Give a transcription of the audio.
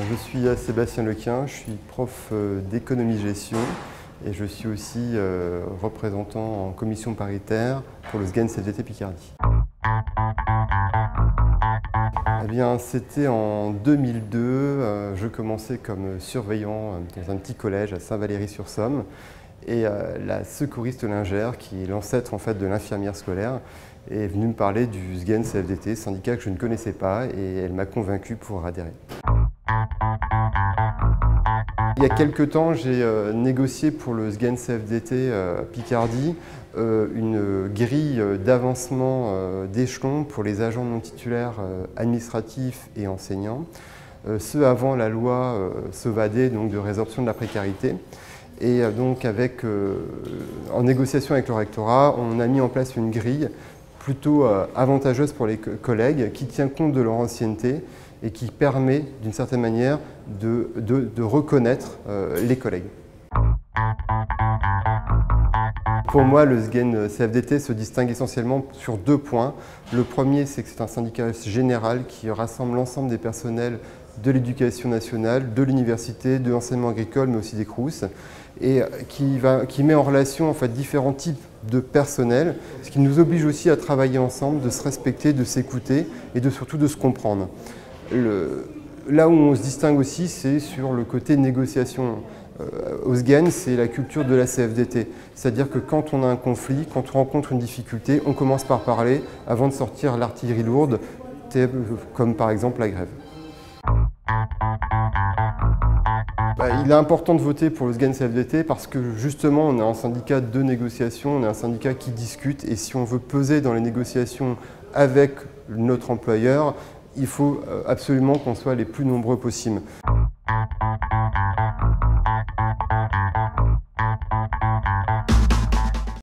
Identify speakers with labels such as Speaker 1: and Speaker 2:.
Speaker 1: Je suis Sébastien Lequin, je suis prof d'économie-gestion et je suis aussi représentant en commission paritaire pour le SGEN CFDT Picardie. Eh bien, c'était en 2002, je commençais comme surveillant dans un petit collège à Saint-Valery-sur-Somme et la secouriste lingère, qui est l'ancêtre en fait de l'infirmière scolaire, est venue me parler du SGEN CFDT, syndicat que je ne connaissais pas, et elle m'a convaincu pour adhérer. Il y a quelques temps, j'ai négocié pour le SGEN CFDT Picardie une grille d'avancement d'échelon pour les agents non titulaires administratifs et enseignants, ce avant la loi Sauvadet, donc de résorption de la précarité. Et donc en négociation avec le rectorat, on a mis en place une grille plutôt avantageuse pour les collègues, qui tient compte de leur ancienneté et qui permet d'une certaine manière de reconnaître les collègues. Pour moi, le SGEN CFDT se distingue essentiellement sur deux points. Le premier, c'est que c'est un syndicat général qui rassemble l'ensemble des personnels de l'éducation nationale, de l'université, de l'enseignement agricole, mais aussi des Crous, et qui met en relation en fait différents types de personnel, ce qui nous oblige aussi à travailler ensemble, de se respecter, de s'écouter et surtout de se comprendre. Là où on se distingue aussi, c'est sur le côté négociation. Au SGEN, c'est la culture de la CFDT. C'est-à-dire que quand on a un conflit, quand on rencontre une difficulté, on commence par parler avant de sortir l'artillerie lourde, comme par exemple la grève. Il est important de voter pour le SGEN CFDT parce que justement on est un syndicat de négociation, on est un syndicat qui discute, et si on veut peser dans les négociations avec notre employeur, il faut absolument qu'on soit les plus nombreux possibles.